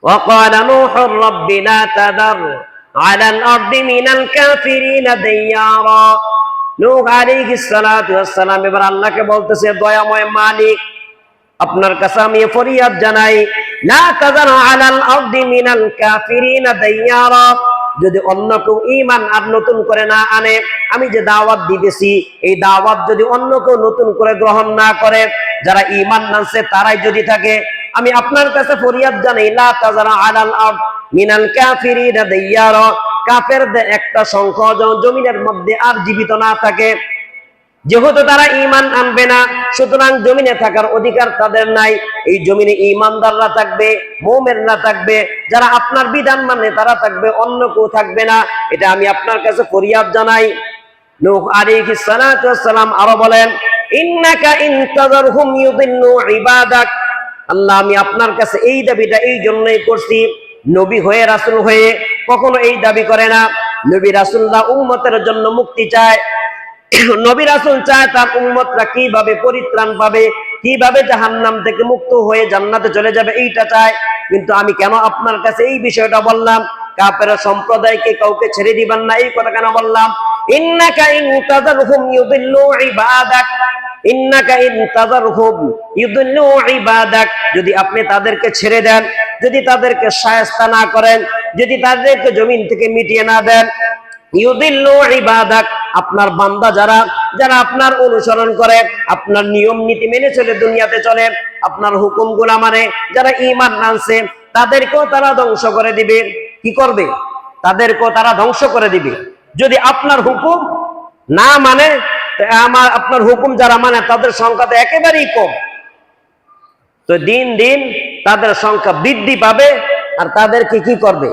وقال نوح رب لا تذر على الأرض من الكافرين ديارا। নূহ আলাইহিস সালাতু ওয়াস সালাম এবার আল্লাহকে বলতেছে, দয়াময় মালিক, আপনার কাছে আমি ফরিয়াদ জানাই, লা তাযার আলাল আরদি মিনাল কাফিরিনা দাইয়ারা, যদি অন্য কেউ ঈমান আর নতুন করে না আনে, আমি যে দাওয়াত দিতেছি এই দাওয়াত যদি অন্য কেউ নতুন করে গ্রহণ না করে, যারা ঈমান আনছে তারাই যদি থাকে, আমি আপনার কাছে ফরিয়াদ জানাই, লা তাযার আলাল আরদ মিনাল কাফিরিনা দাইয়ারা, কাফেরদের একটা সংখ্যা জমিনের মধ্যে আর জীবিত না থাকে। যেহেতু তারা ঈমান আনবে না, সুতরাং জমিনে থাকার অধিকার তাদের নাই। এই জমিনে ঈমানদাররা থাকবে, মুমিনরা থাকবে, যারা আপনার বিধান মানে তারা থাকবে, অন্য কেউ থাকবে না। এটা আমি আপনার কাছে ফরিয়াদ জানাই। নূহ আলাইহিস সালাতু ওয়াস সালাম আরো বলেন, ইন্নাকা ইনতাযারহুম ইউদিল্লু ইবাদাক, আল্লাহ আমি আপনার কাছে এই দাবিটা এই জন্যই করছি, নবী হয়ে রাসূল হয়ে কখনো এই দাবি করে না। নবী রাসূলরা উম্মতের জন্য মুক্তি চায়, নবী রাসূল চায় তার উম্মতরা কিভাবে পরিত্রাণ পাবে, কিভাবে জাহান্নাম থেকে মুক্ত হয়ে জান্নাতে চলে যাবে, এইটা চায়। কিন্তু আমি কেন আপনার কাছে এই বিষয়টা বললাম, কাফের সম্প্রদায়কে কাউকে ছেড়ে দিবেন না, এই কথা কেন বললাম? ইন্নাকা ইনতাযারহুম ইউদিল্লু ইবাদাক, ইন্নাকা ইনতাযারহুম ইউদিল্লু ইবাদাক, যদি আপনি তাদেরকে ছেড়ে দেন, যদি তাদেরকে শায়েস্তা না করেন, যদি তাদেরকে জমিন থেকে মিটিয়ে না দেন, ইউদিল্লু ইবাদাক, আপনার বান্দা যারা যারা আপনার অনুসরণ করে, আপনার নিয়ম নীতি মেনে চলে, দুনিয়াতে চলে, আপনার হুকুমগুলো মানে, যারা ঈমান আনছে, তাদেরকেও তারা ধ্বংস করে দিবে। কি করবে? তাদেরকেও তারা ধ্বংস করে দিবে। যদি আপনার হুকুম না মানে, আপনার হুকুম যারা মানে তাদের সংখ্যা তো একেবারেই কম, তো দিন দিন তাদের সংখ্যা বৃদ্ধি পাবে আর তাদেরকে কি করবে?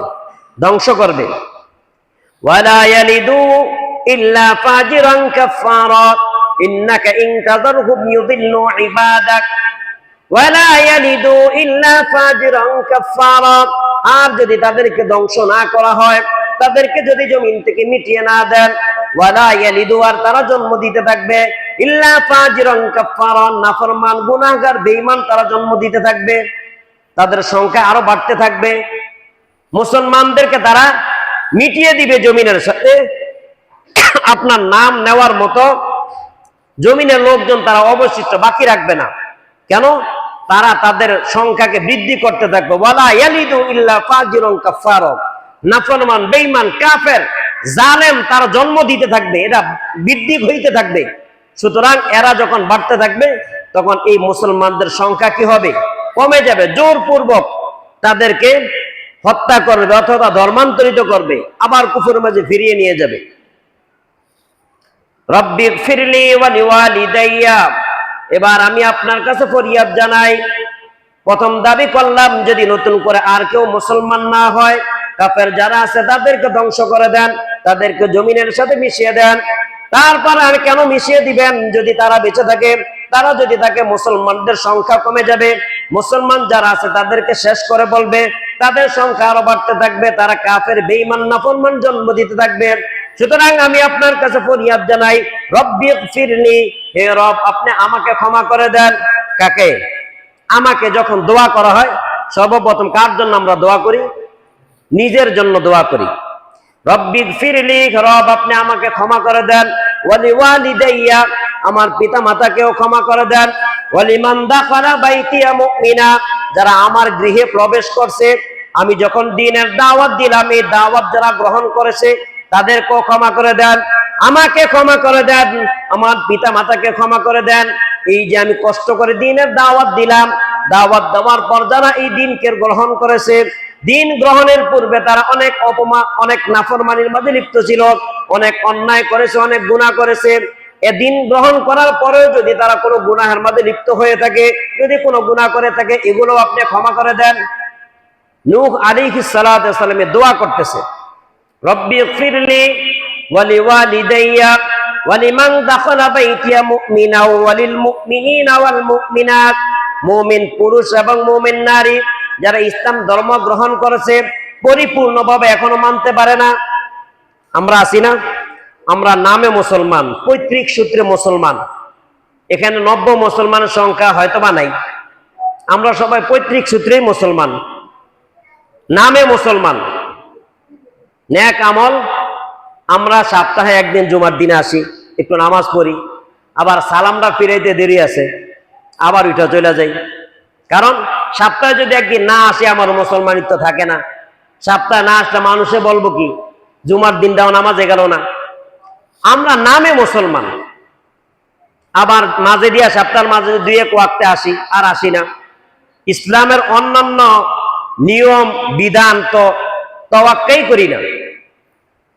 ধ্বংস করবে। ওয়ালা ইয়ালিদু ইল্লা ফাজিরান কাফারা, ইন্নাকা ইনতাযারহুম ইউদিল্লু ইবাদাক ওয়ালা ইয়ালিদু ইল্লা ফাজিরান কাফারা, আর যদি তাদেরকে ধ্বংস না করা হয়, তাদেরকে যদি জমিন থেকে মিটিয়ে না দেন, ওয়ালা ইয়ালিদু, আর তারা জন্ম দিতে থাকবে, ইল্লা ফাজিরান কাফারা, নাফরমান গুনাহগার বেঈমান তারা জন্ম দিতে থাকবে, তাদের সংখ্যা আরো বাড়তে থাকবে। মুসলমানদেরকে তারা মিটিয়ে দিবে জমিনের সাথে, আপনার নাম নেওয়ার মতো জমিনের লোকজন তারা অবশিষ্ট বাকি রাখবে না। কেন? তারা তাদের সংখ্যাকে বৃদ্ধি করতে থাকবে। ওয়ালা ইয়ালিদু ইল্লা ফাজিরুন কাফার, নাফরমান বেঈমান কাফের জালেম তারা জন্ম দিতে থাকবে, এটা বৃদ্ধি হইতে থাকবে। সুতরাং এরা যখন বাড়তে থাকবে, তখন এই মুসলমানদের সংখ্যা কি হবে? কমে যাবে। জোরপূর্বক তাদেরকে হত্যা করবে অথবা ধর্মান্তরিত করবে, আবার কুফরের মাঝে ফিরিয়ে নিয়ে যাবে। রব্বিগফিরলি ওয়া লিওয়ালিদাইয়া, এবার আমি আপনার কাছে ফরিয়াদ জানাই। প্রথম দাবি করলাম, যদি নতুন করে আর কেউ মুসলমান না হয়, কাফের যারা আছে তাদেরকে ধ্বংস করে দেন, তাদেরকে জমিনের সাথে মিশিয়ে দেন। তারপর আর কেন মিশিয়ে দিবেন? যদি তারা বেঁচে থাকে, তারা যদি থাকে, মুসলমানদের সংখ্যা কমে যাবে, মুসলমান যারা আছে তাদেরকে শেষ করে বলবে, তাদের সংখ্যা আরো বাড়তে থাকবে, তারা কাফের বেঈমান নাফরমান জন্ম দিতে থাকবে। সুতরাং আমি আপনার কাছে ফরিয়াদ জানাই, রব্বিগফিরলি, হে রব আপনি আমাকে ক্ষমা করে দেন। কাকে? আমাকে। যখন দোয়া করা হয় সর্বপ্রথম কার জন্য আমরা দোয়া করি? নিজের জন্য দোয়া করি। রব্বিগফিরলি, রব আপনি আমাকে ক্ষমা করে দেন। ওয়া লিওয়ালিদাইয়া, আমার পিতা মাতাকেও ক্ষমা করে দেন। ওয়া লিমান দাখালা বাইতিয়া মুমিনা, যারা আমার গৃহে প্রবেশ করছে, আমি যখন দ্বীনের দাওয়াত দিলাম, এই দাওয়াত যারা গ্রহণ করেছে তাদেরকেও ক্ষমা করে দেন। আমাকে ক্ষমা করে দেন, আমার পিতা মাতাকে ক্ষমা করে দেন। এই যে আমি কষ্ট করে দ্বীনের দাওয়াত দিলাম, দাওয়াত দেওয়ার পর যারা এই দ্বীনকে গ্রহণ করেছে, দ্বীন গ্রহণের পূর্বে তারা অনেক অপমান, অনেক নাফরমানির মধ্যে লিপ্ত ছিল, অনেক অন্যায় করেছে, অনেক গুনাহ করেছে। এ দ্বীন গ্রহণ করার পরেও যদি তারা কোনো গুনাহের মধ্যে লিপ্ত হয়ে থাকে, যদি কোনো গুনাহ করে থাকে, এগুলো আপনি ক্ষমা করে দেন। নূহ আলাইহিস সালাতু ওয়াস সালাম দোয়া করতেছে, রব্বিগফিরলি ওয়া লিওয়ালিদাইয়া ওয়া লিমান দাখালা বাইতিয়া মুমিনা ওয়া লিল মুমিনিনা ওয়াল মুমিনাত, মুমিন পুরুষ এবং মুমিন নারী যারা ইসলাম ধর্ম গ্রহণ করেছে, পরিপূর্ণভাবে এখনো মানতে পারে না। আমরা আছি না? আমরা নামে মুসলমান, পৈতৃক সূত্রে মুসলমান। এখানে নব্য মুসলমানের সংখ্যা হয়তো বা নাই, আমরা সবাই পৈতৃক সূত্রেই মুসলমান। নামে মুসলমান, নেক আমল। আমরা সপ্তাহে একদিন জুমার দিনে আসি, একটু নামাজ পড়ি, আবার সালামটা ফিরাইতে দেরি আছে, আবার উঠা চলে যাই। কারণ সপ্তাহে যদি একদিন না আসে আমার মুসলমানিত্ব থাকে না। সপ্তাহে না আসলে মানুষে বলবো কি, জুমার দিনটাও নামাজে গেল না। আমরা নামে মুসলমান, আবার মাঝে দিয়া সপ্তাহের মাঝে দুই এক ওয়াক্তে আসি আর আসি না। ইসলামের অন্যান্য নিয়ম বিধান তো তাওয়াক্কাই করি না।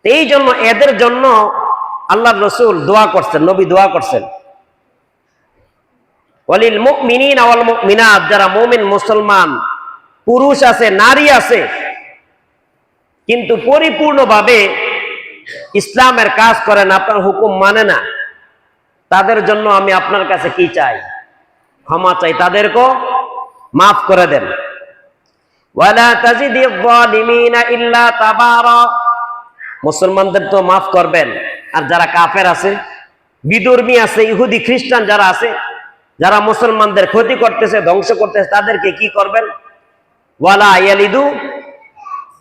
এই জন্য এদের জন্য আল্লাহর রাসূল দোয়া করছেন, নবী দোয়া করছেন, ওয়ালিল মুমিনিনা ওয়াল মুমিনাত, যারা মুমিন মুসলমান পুরুষ আছে নারী আছে কিন্তু পরিপূর্ণভাবে ইসলামের কাজ করেন, আপনার হুকুম মানে না, তাদের জন্য আমি আপনার কাছে কি চাই? ক্ষমা চাই, তাদেরকেও মাফ করে দেন। ওয়ালা তাজিদিয যালিমিনা ইল্লা তাবারা, মুসলমানদের তো মাফ করবেন, আর যারা কাফের আছে, বিধর্মী আছে, ইহুদি খ্রিস্টান যারা আছে, যারা মুসলমানদের ক্ষতি করতেছে, ধ্বংস করতেছে, তাদেরকে কি করবেন? ওয়ালা ইয়ালিদু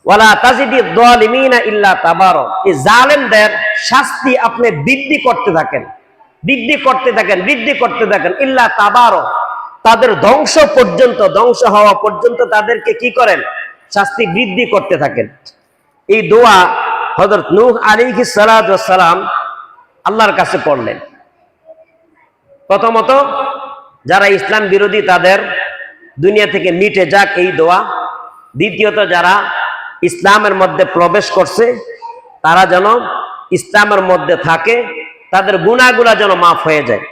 ওয়ালা তাজিদিয যালিমিনা ইল্লা তাবারা, এই জালেমদের শাস্তি আপনি বৃদ্ধি করতে থাকেন, বৃদ্ধি করতে থাকেন, বৃদ্ধি করতে থাকেন। ইল্লা তাবারা, তাদের ধ্বংস পর্যন্ত, ধ্বংস হওয়া পর্যন্ত তাদেরকে কি করেন? শাস্তি বৃদ্ধি করতে থাকেন। এই দোয়া হযরত নূহ আলাইহিস সালাতু ওয়াস সালাম আল্লাহর কাছে করলেন। প্রথমত যারা ইসলাম বিরোধী তাদের দুনিয়া থেকে মিটে যাক এই দোয়া। দ্বিতীয়ত যারা ইসলামের মধ্যে প্রবেশ করছে তারা যেন ইসলামের মধ্যে থাকে, তাদের গুনাহগুলো যেন মাফ হয়ে যায়।